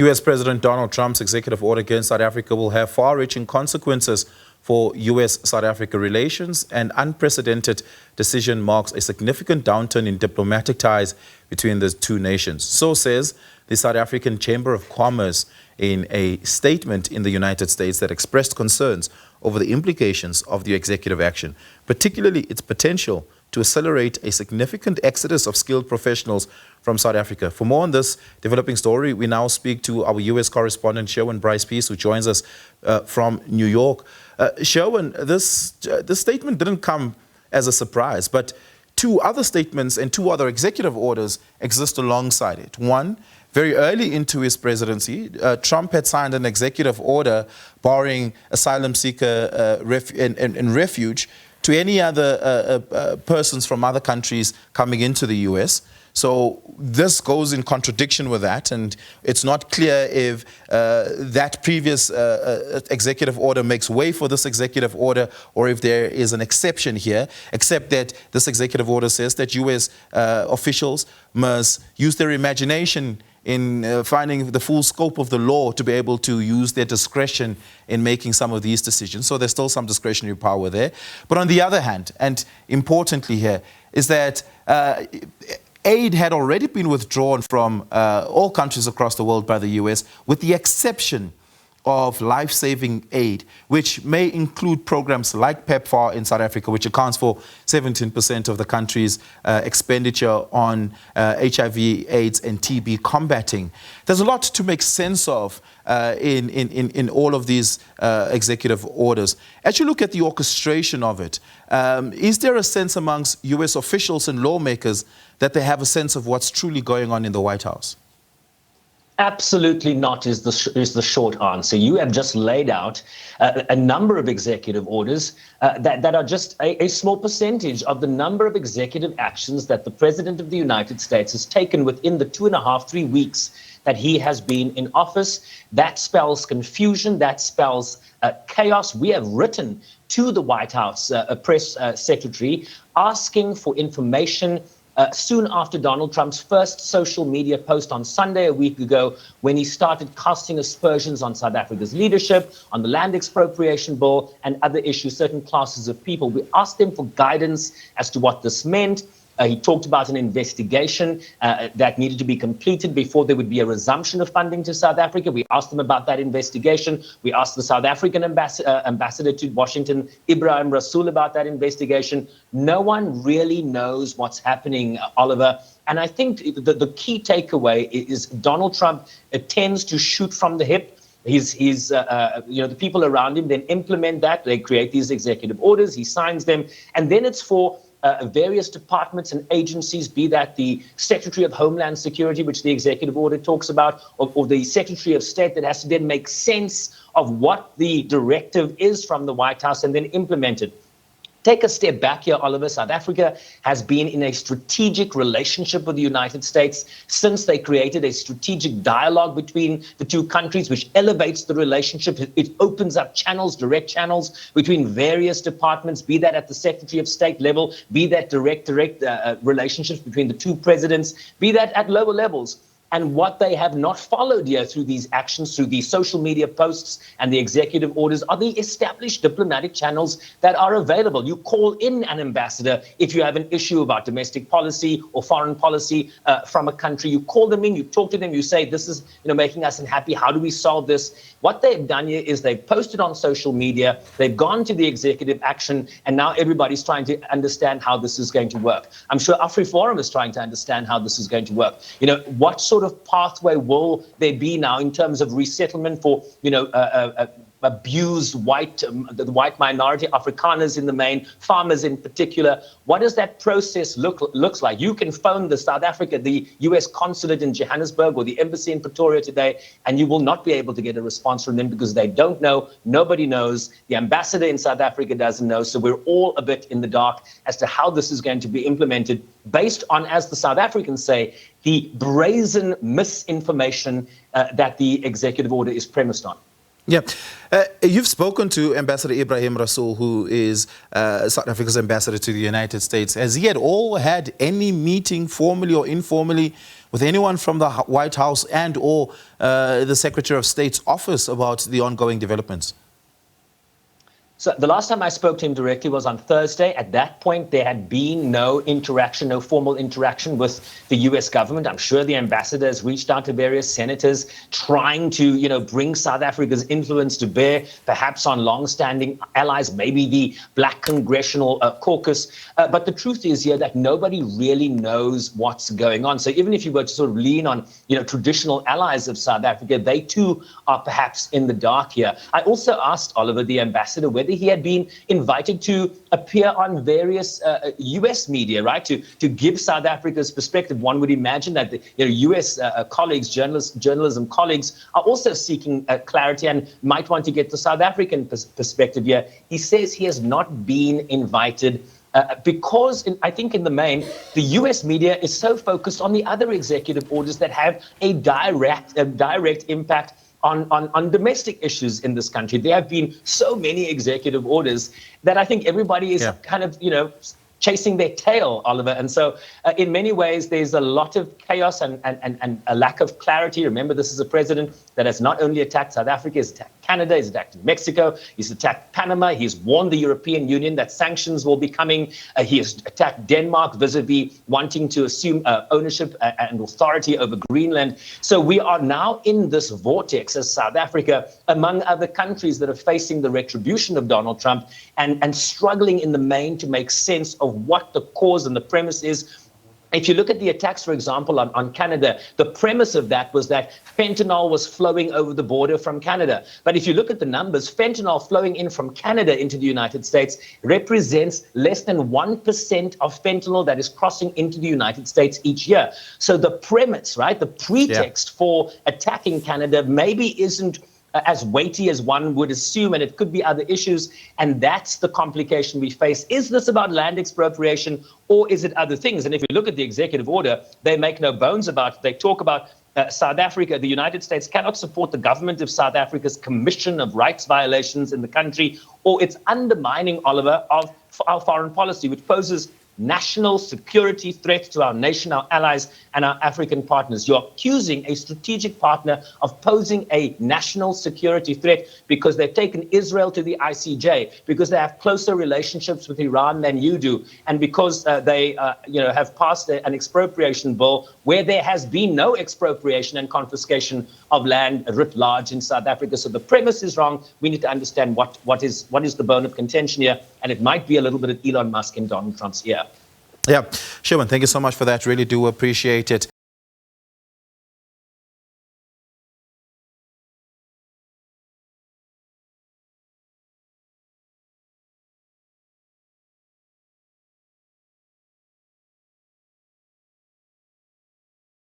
U.S. President Donald Trump's executive order against South Africa will have far-reaching consequences for U.S.-South Africa relations. An unprecedented decision marks a significant downturn in diplomatic ties between the two nations. So says the South African Chamber of Commerce in a statement in the United States that expressed concerns over the implications of the executive action, particularly its potential to accelerate a significant exodus of skilled professionals from South Africa. For more on this developing story, we now speak to our U.S. correspondent, Sherwin Bryce-Pease, who joins us from New York. Sherwin, this statement didn't come as a surprise, but two other statements and two other executive orders exist alongside it. One, very early into his presidency, Trump had signed an executive order barring asylum seeker and refuge to any other persons from other countries coming into the U.S. So this goes in contradiction with that, and it's not clear if that previous executive order makes way for this executive order or if there is an exception here, except that this executive order says that U.S. officials must use their imagination in finding the full scope of the law to be able to use their discretion in making some of these decisions. So there's still some discretionary power there. But on the other hand, and importantly here, is that aid had already been withdrawn from all countries across the world by the U.S., with the exception of life-saving aid, which may include programs like PEPFAR in South Africa, which accounts for 17% of the country's expenditure on HIV, AIDS, and TB combating. There's a lot to make sense of in all of these executive orders. As you look at the orchestration of it, is there a sense amongst U.S. officials and lawmakers that they have a sense of what's truly going on in the White House? Absolutely not is the short answer. You have just laid out a number of executive orders that are just a small percentage of the number of executive actions that the President of the United States has taken within the 2.5–3 weeks that he has been in office. That spells confusion. That spells chaos. We have written to the White House press secretary asking for information soon after Donald Trump's first social media post on Sunday a week ago, when he started casting aspersions on South Africa's leadership, on the land expropriation bill and other issues, certain classes of people. We asked him for guidance as to what this meant. He talked about an investigation that needed to be completed before there would be a resumption of funding to South Africa. We asked him about that investigation. We asked the South African ambassador to Washington, Ibrahim Rasool, about that investigation. No one really knows what's happening, Oliver. And I think the key takeaway is Donald Trump tends to shoot from the hip. The people around him then implement that. They create these executive orders. He signs them. And then it's for various departments and agencies, be that the Secretary of Homeland Security, which the executive order talks about, or the Secretary of State, that has to then make sense of what the directive is from the White House and then implement it. Take a step back here, Oliver. South Africa has been in a strategic relationship with the United States since they created a strategic dialogue between the two countries, which elevates the relationship. It opens up channels, direct channels between various departments, be that at the Secretary of State level, be that direct relationships between the two presidents, be that at lower levels. And what they have not followed here through these actions, through these social media posts and the executive orders, are the established diplomatic channels that are available. You call in an ambassador if you have an issue about domestic policy or foreign policy from a country. You call them in, you talk to them, you say, this is making us unhappy. How do we solve this? What they've done here is they've posted on social media, they've gone to the executive action, and now everybody's trying to understand how this is going to work. I'm sure AfriForum is trying to understand how this is going to work. What sort of pathway will there be now in terms of resettlement for abused the white minority, Afrikaners in the main, farmers in particular? What does that process looks like? You can phone the U.S. consulate in Johannesburg or the embassy in Pretoria today, and you will not be able to get a response from them because they don't know. Nobody knows. The ambassador in South Africa doesn't know. So we're all a bit in the dark as to how this is going to be implemented based on, as the South Africans say, the brazen misinformation that the executive order is premised on. Yeah. You've spoken to Ambassador Ibrahim Rasool, who is South Africa's ambassador to the United States. Has he at all had any meeting, formally or informally, with anyone from the White House and or the Secretary of State's office about the ongoing developments? So the last time I spoke to him directly was on Thursday. At that point, there had been no interaction, no formal interaction with the U.S. government. I'm sure the ambassador has reached out to various senators trying to, bring South Africa's influence to bear, perhaps on long-standing allies, maybe the Black Congressional Caucus. But the truth is here that nobody really knows what's going on. So even if you were to sort of lean on, traditional allies of South Africa, they too are perhaps in the dark here. I also asked Oliver, the ambassador, whether he had been invited to appear on various U.S. media, right, to give South Africa's perspective. One would imagine that the U.S. Colleagues, journalism colleagues, are also seeking clarity and might want to get the South African perspective here. He says he has not been invited because I think in the main, the U.S. media is so focused on the other executive orders that have a direct impact on domestic issues in this country. There have been so many executive orders that I think everybody is kind of, chasing their tail, Oliver. And so in many ways, there's a lot of chaos and a lack of clarity. Remember, this is a president that has not only attacked South Africa, he's attacked Canada, he's attacked Mexico, he's attacked Panama, he's warned the European Union that sanctions will be coming. He has attacked Denmark vis-a-vis wanting to assume ownership and authority over Greenland. So we are now in this vortex as South Africa, among other countries that are facing the retribution of Donald Trump and struggling in the main to make sense of what the cause and the premise is. If you look at the attacks, for example, on Canada, the premise of that was that fentanyl was flowing over the border from Canada. But if you look at the numbers, fentanyl flowing in from Canada into the United States represents less than 1% of fentanyl that is crossing into the United States each year. So the premise, right, the pretext for attacking Canada maybe isn't as weighty as one would assume, and it could be other issues, and that's the complication we face. Is this about land expropriation, or is it other things? And if you look at the executive order, they make no bones about it. They talk about South Africa. The United States cannot support the government of South Africa's commission of rights violations in the country, or it's undermining, Oliver, of our foreign policy, which poses national security threat to our nation, our allies, and our African partners. You're accusing a strategic partner of posing a national security threat because they've taken Israel to the ICJ, because they have closer relationships with Iran than you do, and because they have passed an expropriation bill where there has been no expropriation and confiscation of land writ large in South Africa. So the premise is wrong. We need to understand what is the bone of contention here, and it might be a little bit of Elon Musk in Donald Trump's ear. Yeah, Sherwin, thank you so much for that. Really do appreciate it.